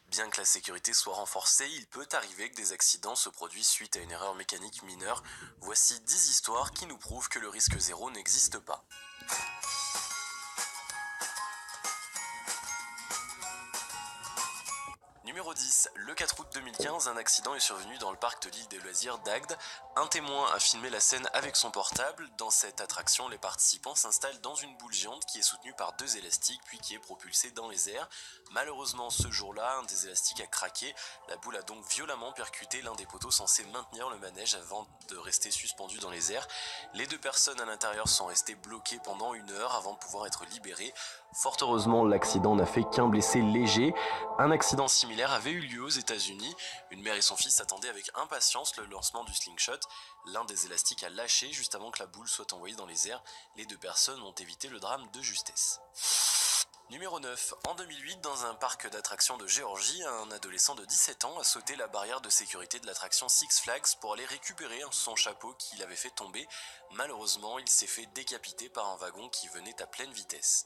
Bien que la sécurité soit renforcée, il peut arriver que des accidents se produisent suite à une erreur mécanique mineure. Voici 10 histoires qui nous prouvent que le risque zéro n'existe pas. Numéro 10. Le 4 août 2015, un accident est survenu dans le parc de l'île des loisirs d'Agde. Un témoin a filmé la scène avec son portable. Dans cette attraction, les participants s'installent dans une boule géante qui est soutenue par 2 élastiques puis qui est propulsée dans les airs. Malheureusement, ce jour-là, un des élastiques a craqué. La boule a donc violemment percuté l'un des poteaux censés maintenir le manège avant de rester suspendu dans les airs. Les 2 personnes à l'intérieur sont restées bloquées pendant 1 heure avant de pouvoir être libérées. Fort heureusement, l'accident n'a fait qu'un blessé léger. Un accident similaire avait eu lieu aux États-Unis. Une mère et son fils attendaient avec impatience le lancement du slingshot. L'un des élastiques a lâché juste avant que la boule soit envoyée dans les airs. Les 2 personnes ont évité le drame de justesse. Numéro 9. En 2008, dans un parc d'attractions de Géorgie, un adolescent de 17 ans a sauté la barrière de sécurité de l'attraction Six Flags pour aller récupérer son chapeau qu'il avait fait tomber. Malheureusement, il s'est fait décapiter par un wagon qui venait à pleine vitesse.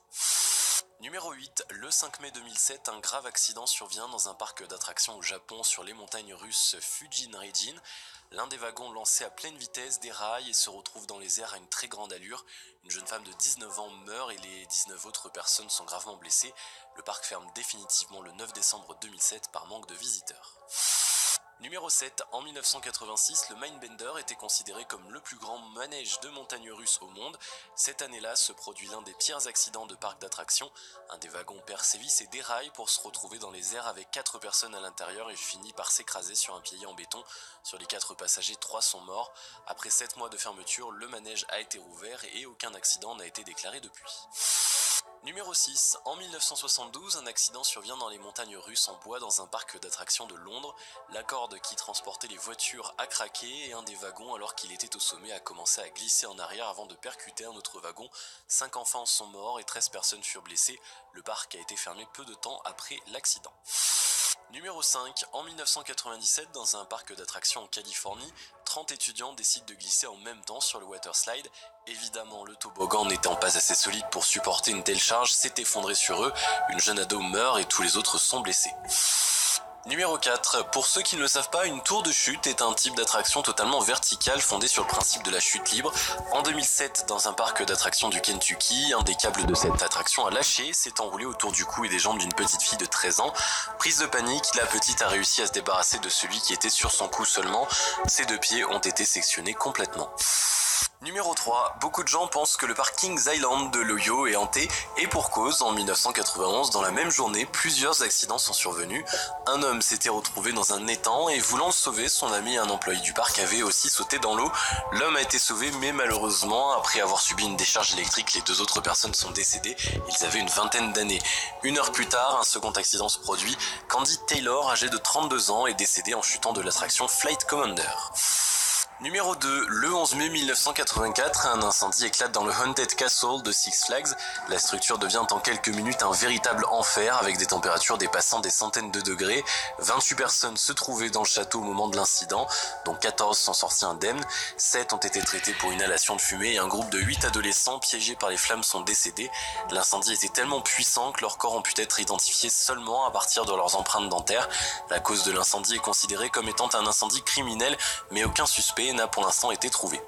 Numéro 8. Le 5 mai 2007, un grave accident survient dans un parc d'attractions au Japon sur les montagnes russes Fujin-Rijin. L'un des wagons lancé à pleine vitesse déraille et se retrouve dans les airs à une très grande allure. Une jeune femme de 19 ans meurt et les 19 autres personnes sont gravement blessées. Le parc ferme définitivement le 9 décembre 2007 par manque de visiteurs. Numéro 7. En 1986, le Mindbender était considéré comme le plus grand manège de montagnes russes au monde. Cette année-là se produit l'un des pires accidents de parc d'attractions. Un des wagons perd ses vis et déraille pour se retrouver dans les airs avec 4 personnes à l'intérieur et finit par s'écraser sur un pilier en béton. Sur les 4 passagers, 3 sont morts. Après 7 mois de fermeture, le manège a été rouvert et aucun accident n'a été déclaré depuis. Numéro 6. En 1972, un accident survient dans les montagnes russes en bois dans un parc d'attractions de Londres. La corde qui transportait les voitures a craqué et un des wagons, alors qu'il était au sommet, a commencé à glisser en arrière avant de percuter un autre wagon. 5 enfants sont morts et 13 personnes furent blessées. Le parc a été fermé peu de temps après l'accident. Numéro 5. En 1997, dans un parc d'attractions en Californie, 30 étudiants décident de glisser en même temps sur le water slide. Évidemment, le toboggan n'étant pas assez solide pour supporter une telle charge, s'est effondré sur eux. Une jeune ado meurt et tous les autres sont blessés. Numéro 4. Pour ceux qui ne le savent pas, une tour de chute est un type d'attraction totalement verticale fondée sur le principe de la chute libre. En 2007, dans un parc d'attractions du Kentucky, un des câbles de cette attraction a lâché, s'est enroulé autour du cou et des jambes d'une petite fille de 13 ans. Prise de panique, la petite a réussi à se débarrasser de celui qui était sur son cou seulement. Ses 2 pieds ont été sectionnés complètement. Numéro 3. Beaucoup de gens pensent que le parc Kings Island de l'Ohio est hanté, et pour cause. En 1991, dans la même journée, plusieurs accidents sont survenus. Un homme s'était retrouvé dans un étang et voulant le sauver, son ami et un employé du parc avaient aussi sauté dans l'eau. L'homme a été sauvé, mais malheureusement, après avoir subi une décharge électrique, les 2 autres personnes sont décédées. Ils avaient une vingtaine d'années. 1 heure plus tard, un second accident se produit. Candy Taylor, âgée de 32 ans, est décédée en chutant de l'attraction Flight Commander. Numéro 2. Le 11 mai 1984, un incendie éclate dans le Haunted Castle de Six Flags. La structure devient en quelques minutes un véritable enfer avec des températures dépassant des centaines de degrés. 28 personnes se trouvaient dans le château au moment de l'incident, dont 14 sont sortis indemnes. 7 ont été traités pour inhalation de fumée et un groupe de 8 adolescents piégés par les flammes sont décédés. L'incendie était tellement puissant que leurs corps ont pu être identifiés seulement à partir de leurs empreintes dentaires. La cause de l'incendie est considérée comme étant un incendie criminel, mais aucun suspect n'a pour l'instant été trouvé.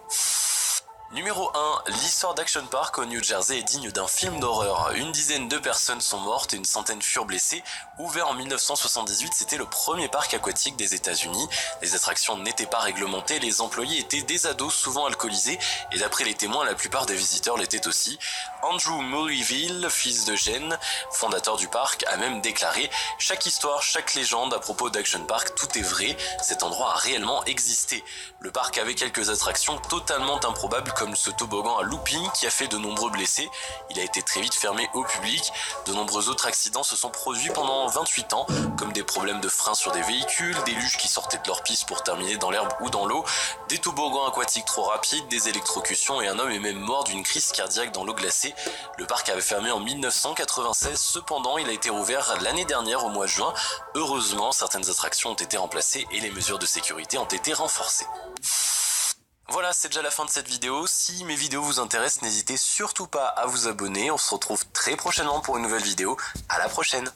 Numéro 1. L'histoire d'Action Park au New Jersey est digne d'un film d'horreur. Une dizaine de personnes sont mortes et une centaine furent blessées. Ouvert en 1978, c'était le premier parc aquatique des États-Unis. Les attractions n'étaient pas réglementées, les employés étaient des ados souvent alcoolisés et d'après les témoins, la plupart des visiteurs l'étaient aussi. Andrew Murrayville, fils de Jen, fondateur du parc, a même déclaré « Chaque histoire, chaque légende à propos d'Action Park, tout est vrai, cet endroit a réellement existé. » Le parc avait quelques attractions totalement improbables comme ce toboggan à looping qui a fait de nombreux blessés. Il a été très vite fermé au public. De nombreux autres accidents se sont produits pendant 28 ans, comme des problèmes de frein sur des véhicules, des luges qui sortaient de leur piste pour terminer dans l'herbe ou dans l'eau, des toboggans aquatiques trop rapides, des électrocutions et un homme est même mort d'une crise cardiaque dans l'eau glacée. Le parc avait fermé en 1996, cependant il a été rouvert l'année dernière au mois de juin. Heureusement, certaines attractions ont été remplacées et les mesures de sécurité ont été renforcées. Voilà, c'est déjà la fin de cette vidéo. Si mes vidéos vous intéressent, n'hésitez surtout pas à vous abonner. On se retrouve très prochainement pour une nouvelle vidéo. À la prochaine!